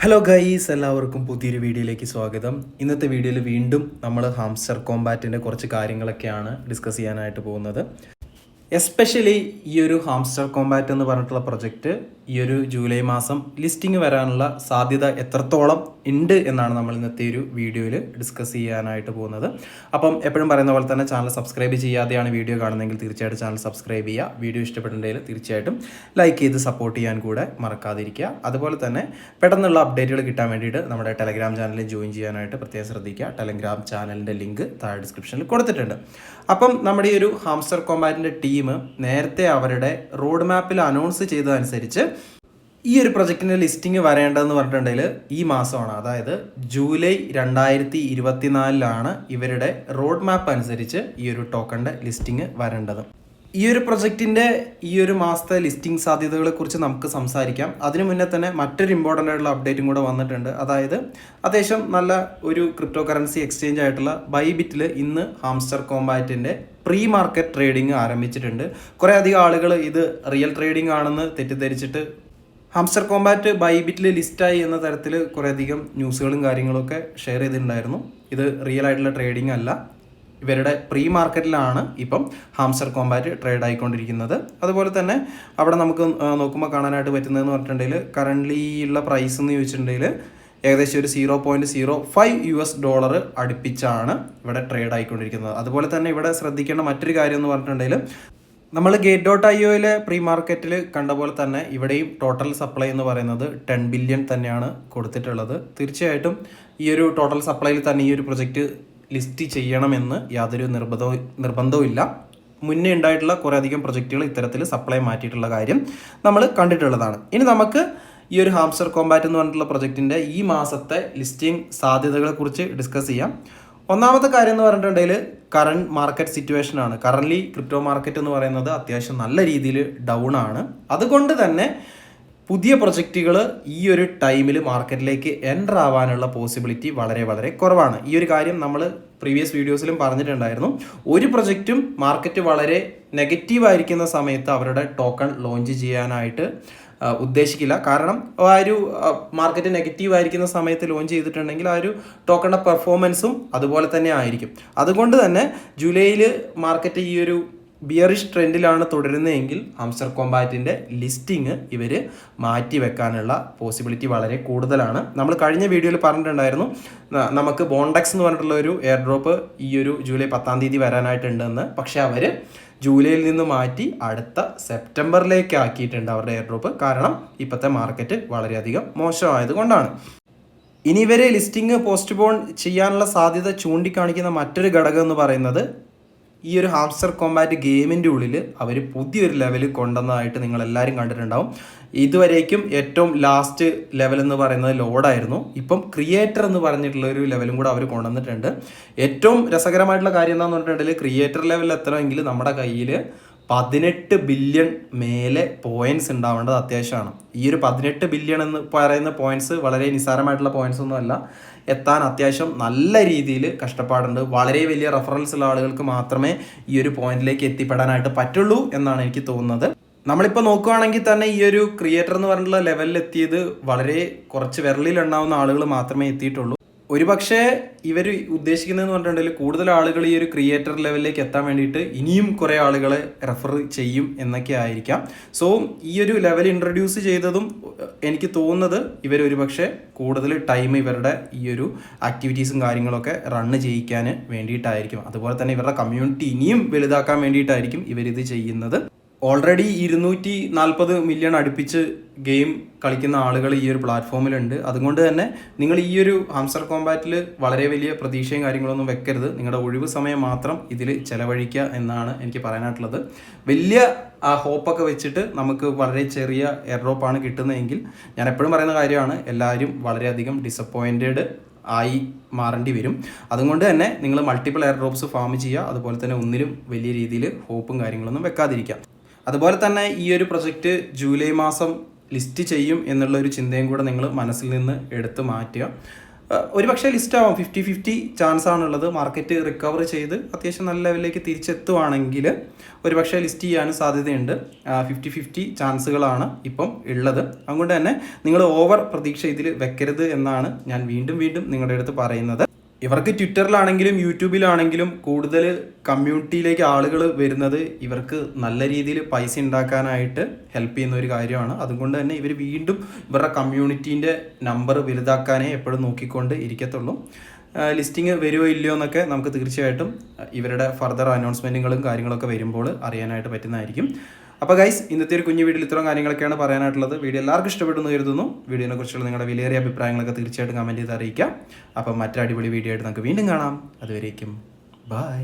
Hello guys, എല്ലാവർക്കും പുതിയൊരു വീഡിയോയിലേക്ക് സ്വാഗതം. ഇന്നത്തെ വീഡിയോയിൽ വീണ്ടും നമ്മൾ ഹാംസ്റ്റർ കോമ്പാറ്റിൻ്റെ കുറച്ച് കാര്യങ്ങളൊക്കെയാണ് ഡിസ്കസ് ചെയ്യാനായിട്ട് പോകുന്നത്. എസ്പെഷ്യലി ഈ ഒരു ഹാംസ്റ്റർ കോമ്പാറ്റ് എന്ന് പറഞ്ഞിട്ടുള്ള പ്രൊജക്റ്റ് ഈ ഒരു ജൂലൈ മാസം ലിസ്റ്റിംഗ് വരാനുള്ള സാധ്യത എത്രത്തോളം ഉണ്ട് എന്നാണ് നമ്മൾ ഇന്നത്തെ ഒരു വീഡിയോയിൽ ഡിസ്കസ് ചെയ്യാനായിട്ട് പോകുന്നത്. അപ്പം എപ്പോഴും പറയുന്ന പോലെ തന്നെ ചാനൽ സബ്സ്ക്രൈബ് ചെയ്യാതെയാണ് വീഡിയോ കാണുന്നതെങ്കിൽ തീർച്ചയായിട്ടും ചാനൽ സബ്സ്ക്രൈബ് ചെയ്യുക. വീഡിയോ ഇഷ്ടപ്പെട്ടിട്ടുണ്ടെങ്കിൽ തീർച്ചയായിട്ടും ലൈക്ക് ചെയ്ത് സപ്പോർട്ട് ചെയ്യാൻ കൂടെ മറക്കാതിരിക്കുക. അതുപോലെ തന്നെ പെട്ടെന്നുള്ള അപ്ഡേറ്റുകൾ കിട്ടാൻ വേണ്ടിയിട്ട് നമ്മുടെ ടെലഗ്രാം ചാനലിൽ ജോയിൻ ചെയ്യാനായിട്ട് പ്രത്യേകം ശ്രദ്ധിക്കുക. ടെലഗ്രാം ചാനലിൻ്റെ ലിങ്ക് താഴെ ഡിസ്ക്രിപ്ഷനിൽ കൊടുത്തിട്ടുണ്ട്. അപ്പം നമ്മുടെ ഈ ഒരു ഹാംസ്റ്റർ കോമ്പാറ്റിൻ്റെ ടീം നേരത്തെ അവരുടെ റോഡ് മാപ്പിൽ അനൗൺസ് ചെയ്തതനുസരിച്ച് ഈ ഒരു പ്രൊജക്റ്റിൻ്റെ ലിസ്റ്റിംഗ് വരേണ്ടതെന്ന് പറഞ്ഞിട്ടുണ്ടെങ്കിൽ ഈ മാസമാണ്, അതായത് ജൂലൈ 2024 ഇവരുടെ റോഡ് മാപ്പ് അനുസരിച്ച് ഈ ഒരു ടോക്കണിൻ്റെ ലിസ്റ്റിംഗ് വരേണ്ടത്. ഈ ഒരു പ്രൊജക്റ്റിൻ്റെ ഈ ഒരു മാസത്തെ ലിസ്റ്റിംഗ് സാധ്യതകളെ കുറിച്ച് നമുക്ക് സംസാരിക്കാം. അതിനു മുന്നേ തന്നെ മറ്റൊരു ഇമ്പോർട്ടൻ്റ് ആയിട്ടുള്ള അപ്ഡേറ്റും കൂടെ വന്നിട്ടുണ്ട്. അതായത് അത്യാവശ്യം നല്ല ഒരു ക്രിപ്റ്റോ കറൻസി എക്സ്ചേഞ്ച് ആയിട്ടുള്ള ബൈബിറ്റിൽ ഇന്ന് ഹാംസ്റ്റർ കോമ്പാറ്റിൻ്റെ പ്രീ മാർക്കറ്റ് ട്രേഡിംഗ് ആരംഭിച്ചിട്ടുണ്ട്. കുറേ അധികം ആളുകൾ ഇത് റിയൽ ട്രേഡിംഗ് ആണെന്ന് തെറ്റിദ്ധരിച്ചിട്ട് ഹാംസ്റ്റർ കോമ്പാറ്റ് ബൈബിറ്റിൽ ലിസ്റ്റായി എന്ന തരത്തിൽ കുറേയധികം ന്യൂസുകളും കാര്യങ്ങളൊക്കെ ഷെയർ ചെയ്തിട്ടുണ്ടായിരുന്നു. ഇത് റിയൽ ആയിട്ടുള്ള ട്രേഡിംഗ് അല്ല, ഇവരുടെ പ്രീ മാർക്കറ്റിലാണ് ഇപ്പം ഹാംസ്റ്റർ കോമ്പാറ്റ് ട്രേഡ് ആയിക്കൊണ്ടിരിക്കുന്നത്. അതുപോലെ തന്നെ അവിടെ നമുക്ക് നോക്കുമ്പോൾ കാണാനായിട്ട് പറ്റുന്നതെന്ന് പറഞ്ഞിട്ടുണ്ടെങ്കിൽ കറൻ്റ്ലി ഉള്ള പ്രൈസ് എന്ന് ചോദിച്ചിട്ടുണ്ടെങ്കിൽ ഏകദേശം ഒരു $0.05 അടുപ്പിച്ചാണ് ഇവിടെ ട്രേഡ് ആയിക്കൊണ്ടിരിക്കുന്നത്. അതുപോലെ തന്നെ ഇവിടെ ശ്രദ്ധിക്കേണ്ട മറ്റൊരു കാര്യം എന്ന് പറഞ്ഞിട്ടുണ്ടെങ്കിൽ നമ്മൾ Gate.ioയിലെ പ്രീ മാർക്കറ്റിൽ കണ്ട പോലെ തന്നെ ഇവിടെയും ടോട്ടൽ സപ്ലൈ എന്ന് പറയുന്നത് 10 ബില്യൺ തന്നെയാണ് കൊടുത്തിട്ടുള്ളത്. തീർച്ചയായിട്ടും ഈ ഒരു ടോട്ടൽ സപ്ലൈയിൽ തന്നെ ഈ ഒരു പ്രൊജക്റ്റ് ലിസ്റ്റ് ചെയ്യണമെന്ന് യാതൊരു നിർബന്ധവും ഇല്ല. മുന്നേ ഉണ്ടായിട്ടുള്ള കുറേ അധികം പ്രൊജക്റ്റുകൾ ഇത്തരത്തിൽ സപ്ലൈ മാറ്റിയിട്ടുള്ള കാര്യം നമ്മൾ കണ്ടിട്ടുള്ളതാണ്. ഇനി നമുക്ക് ഈ ഒരു ഹാംസ്റ്റർ കോമ്പാറ്റ് എന്ന് പറഞ്ഞിട്ടുള്ള പ്രൊജക്റ്റിൻ്റെ ഈ മാസത്തെ ലിസ്റ്റിംഗ് സാധ്യതകളെക്കുറിച്ച് ഡിസ്കസ് ചെയ്യാം. ഒന്നാമത്തെ കാര്യം എന്ന് പറഞ്ഞിട്ടുണ്ടെങ്കിൽ കറണ്ട് മാർക്കറ്റ് സിറ്റുവേഷൻ ആണ്. കറൻ്റ്ലി ക്രിപ്റ്റോ മാർക്കറ്റ് എന്ന് പറയുന്നത് അത്യാവശ്യം നല്ല രീതിയിൽ ഡൗൺ ആണ്. അതുകൊണ്ട് തന്നെ പുതിയ പ്രൊജക്റ്റുകൾ ഈ ഒരു ടൈമിൽ മാർക്കറ്റിലേക്ക് എൻ്റർ ആവാനുള്ള പോസിബിലിറ്റി വളരെ വളരെ കുറവാണ്. ഈ ഒരു കാര്യം നമ്മൾ പ്രീവിയസ് വീഡിയോസിലും പറഞ്ഞിട്ടുണ്ടായിരുന്നു. ഒരു പ്രൊജക്റ്റും മാർക്കറ്റ് വളരെ നെഗറ്റീവായിരിക്കുന്ന സമയത്ത് അവരുടെ ടോക്കൺ ലോഞ്ച് ചെയ്യാനായിട്ട് ഉദ്ദേശിക്കില്ല. കാരണം ആ ഒരു മാർക്കറ്റ് നെഗറ്റീവ് ആയിരിക്കുന്ന സമയത്ത് ലോഞ്ച് ചെയ്തിട്ടുണ്ടെങ്കിൽ ആ ഒരു ടോക്കണിൻ്റെ പെർഫോമൻസും അതുപോലെ തന്നെ ആയിരിക്കും. അതുകൊണ്ട് തന്നെ ജൂലൈയിൽ മാർക്കറ്റ് ഈ ഒരു ബിയറിഷ് ട്രെൻഡിലാണ് തുടരുന്നതെങ്കിൽ ഹാംസ്റ്റർ കോമ്പാറ്റിൻ്റെ ലിസ്റ്റിംഗ് ഇവർ മാറ്റി വെക്കാനുള്ള പോസിബിലിറ്റി വളരെ കൂടുതലാണ്. നമ്മൾ കഴിഞ്ഞ വീഡിയോയിൽ പറഞ്ഞിട്ടുണ്ടായിരുന്നു നമുക്ക് ബോണ്ടെക്സ് എന്ന് പറഞ്ഞിട്ടുള്ള ഒരു എയർ ഡ്രോപ്പ് ഈ ഒരു ജൂലൈ 10 വരാനായിട്ടുണ്ടെന്ന്. പക്ഷേ അവർ ജൂലൈയിൽ നിന്ന് മാറ്റി അടുത്ത സെപ്റ്റംബറിലേക്ക് ആക്കിയിട്ടുണ്ട് അവരുടെ എയർ ഡ്രോപ്പ്. കാരണം ഇപ്പോഴത്തെ മാർക്കറ്റ് വളരെയധികം മോശമായത് കൊണ്ടാണ്. ഇനി ഇവരെ ലിസ്റ്റിംഗ് പോസ്റ്റ്പോൺ ചെയ്യാനുള്ള സാധ്യത ചൂണ്ടിക്കാണിക്കുന്ന മറ്റൊരു ഘടകം എന്ന് പറയുന്നത് ഈ ഒരു ഹാംസ്റ്റർ കോമ്പാറ്റ് ഗെയിമിൻ്റെ ഉള്ളിൽ അവർ പുതിയൊരു ലെവൽ കൊണ്ടുവന്നതായിട്ട് നിങ്ങളെല്ലാവരും കണ്ടിട്ടുണ്ടാവും. ഇതുവരേക്കും ഏറ്റവും ലാസ്റ്റ് ലെവൽ എന്ന് പറയുന്നത് ലോഡായിരുന്നു. ഇപ്പം ക്രിയേറ്റർ എന്ന് പറഞ്ഞിട്ടുള്ള ഒരു ലെവലും കൂടെ അവർ കൊണ്ടുവന്നിട്ടുണ്ട്. ഏറ്റവും രസകരമായിട്ടുള്ള കാര്യം എന്താണെന്ന് പറഞ്ഞിട്ടുണ്ടെങ്കിൽ ക്രിയേറ്റർ ലെവലിൽ എത്തണമെങ്കിൽ നമ്മുടെ കയ്യിൽ 18 ബില്യൺ മേലെ പോയിന്റ്സ് ഉണ്ടാവേണ്ടത് അത്യാവശ്യമാണ്. ഈ ഒരു 18 ബില്യൺ എന്ന് പറയുന്ന പോയിന്റ്സ് വളരെ നിസ്സാരമായിട്ടുള്ള പോയിന്റ്സ് ഒന്നും അല്ല. എത്താൻ അത്യാവശ്യം നല്ല രീതിയിൽ കഷ്ടപ്പാടുണ്ട്. വളരെ വലിയ റെഫറൻസ് ഉള്ള ആളുകൾക്ക് മാത്രമേ ഈ ഒരു പോയിന്റിലേക്ക് എത്തിപ്പെടാനായിട്ട് പറ്റുള്ളൂ എന്നാണ് എനിക്ക് തോന്നുന്നത്. നമ്മളിപ്പോൾ നോക്കുകയാണെങ്കിൽ തന്നെ ഈ ഒരു ക്രിയേറ്റർ എന്ന് പറഞ്ഞിട്ടുള്ള ലെവലിൽ എത്തിയത് വളരെ കുറച്ച് വിരലിലുണ്ടാവുന്ന ആളുകൾ മാത്രമേ എത്തിയിട്ടുള്ളൂ. ഒരുപക്ഷെ ഇവർ ഉദ്ദേശിക്കുന്നതെന്ന് പറഞ്ഞിട്ടുണ്ടെങ്കിൽ കൂടുതൽ ആളുകൾ ഈ ഒരു ക്രിയേറ്റർ ലെവലിലേക്ക് എത്താൻ വേണ്ടിയിട്ട് ഇനിയും കുറേ ആളുകളെ റെഫർ ചെയ്യും എന്നൊക്കെ ആയിരിക്കാം. സോ ഈ ഒരു ലെവൽ ഇൻട്രൊഡ്യൂസ് ചെയ്തതും എനിക്ക് തോന്നുന്നത് ഇവർ ഒരുപക്ഷെ കൂടുതൽ ടൈം ഇവരുടെ ഈ ഒരു ആക്ടിവിറ്റീസും കാര്യങ്ങളൊക്കെ റണ്ണ് ചെയ്യിക്കാൻ വേണ്ടിയിട്ടായിരിക്കും. അതുപോലെ തന്നെ ഇവരുടെ കമ്മ്യൂണിറ്റി ഇനിയും വലുതാക്കാൻ വേണ്ടിയിട്ടായിരിക്കും ഇവരിത് ചെയ്യുന്നത്. ഓൾറെഡി 240 മില്യൺ അടുപ്പിച്ച് ഗെയിം കളിക്കുന്ന ആളുകൾ ഈ ഒരു പ്ലാറ്റ്ഫോമിലുണ്ട്. അതുകൊണ്ട് തന്നെ നിങ്ങൾ ഈ ഒരു ഹാംസ്റ്റർ കോമ്പാറ്റിൽ വളരെ വലിയ പ്രതീക്ഷയും കാര്യങ്ങളൊന്നും വെക്കരുത്. നിങ്ങളുടെ ഒഴിവ് സമയം മാത്രം ഇതിൽ ചിലവഴിക്കുക എന്നാണ് എനിക്ക് പറയാനായിട്ടുള്ളത്. വലിയ ഹോപ്പൊക്കെ വെച്ചിട്ട് നമുക്ക് വളരെ ചെറിയ എയർ ഡ്രോപ്പാണ് കിട്ടുന്നതെങ്കിൽ ഞാൻ എപ്പോഴും പറയുന്ന കാര്യമാണ്, എല്ലാവരും വളരെയധികം ഡിസപ്പോയിൻറ്റഡ് ആയി മാറേണ്ടി വരും. അതുകൊണ്ട് തന്നെ നിങ്ങൾ മൾട്ടിപ്പിൾ എയർ ഡ്രോപ്സ് ഫാം ചെയ്യുക. അതുപോലെ തന്നെ ഒന്നിലും വലിയ രീതിയിൽ ഹോപ്പും കാര്യങ്ങളൊന്നും വെക്കാതിരിക്കുക. അതുപോലെ തന്നെ ഈ ഒരു പ്രൊജക്റ്റ് ജൂലൈ മാസം ലിസ്റ്റ് ചെയ്യും എന്നുള്ള ഒരു ചിന്തയും കൂടെ നിങ്ങൾ മനസ്സിൽ നിന്ന് എടുത്ത് മാറ്റുക. ഒരു പക്ഷേ ലിസ്റ്റ് ആവാം, 50-50 ചാൻസ് ആണുള്ളത്. മാർക്കറ്റ് റിക്കവർ ചെയ്ത് അത്യാവശ്യം നല്ല ലെവലിലേക്ക് തിരിച്ചെത്തുവാണെങ്കിൽ ഒരു പക്ഷേ ലിസ്റ്റ് ചെയ്യാനും സാധ്യതയുണ്ട്. 50-50 ചാൻസുകളാണ് ഇപ്പം ഉള്ളത്. അതുകൊണ്ട് തന്നെ നിങ്ങൾ ഓവർ പ്രതീക്ഷ ഇതിൽ വെക്കരുത് എന്നാണ് ഞാൻ വീണ്ടും നിങ്ങളുടെ അടുത്ത് പറയുന്നത്. ഇവർക്ക് ട്വിറ്ററിലാണെങ്കിലും യൂട്യൂബിലാണെങ്കിലും കൂടുതൽ കമ്മ്യൂണിറ്റിയിലേക്ക് ആളുകൾ വരുന്നത് ഇവർക്ക് നല്ല രീതിയിൽ പൈസ ഉണ്ടാക്കാനായിട്ട് ഹെൽപ്പ് ചെയ്യുന്ന ഒരു കാര്യമാണ്. അതുകൊണ്ട് തന്നെ ഇവർ വീണ്ടും ഇവരുടെ കമ്മ്യൂണിറ്റീൻ്റെ നമ്പർ വലുതാക്കാനേ എപ്പോഴും നോക്കിക്കൊണ്ട് ഇരിക്കത്തുള്ളൂ. ലിസ്റ്റിംഗ് വരുമോ ഇല്ലയോ എന്നൊക്കെ നമുക്ക് തീർച്ചയായിട്ടും ഇവരുടെ ഫർദർ അനൗൺസ്മെൻറ്റുകളും കാര്യങ്ങളൊക്കെ വരുമ്പോൾ അറിയാനായിട്ട് പറ്റുന്നതായിരിക്കും. അപ്പോൾ ഗൈസ്, ഇന്നത്തെ ഒരു കുഞ്ഞു വീഡിയോയിൽ ഇത്രയും കാര്യങ്ങളൊക്കെയാണ് പറയാനായിട്ടുള്ളത്. വീഡിയോ എല്ലാവർക്കും ഇഷ്ടപ്പെട്ടെന്ന് കരുതുന്നു. വീഡിയോനെ കുറിച്ചുള്ള നിങ്ങളുടെ വിലയേറിയ അഭിപ്രായങ്ങളൊക്കെ തീർച്ചയായിട്ടും കമൻറ്റ് ചെയ്ത് അറിയിക്കാം. അപ്പം മറ്റൊരു അടിപൊളി വീഡിയോ ആയിട്ട് നമുക്ക് വീണ്ടും കാണാം. അതുവരേക്കും ബൈ.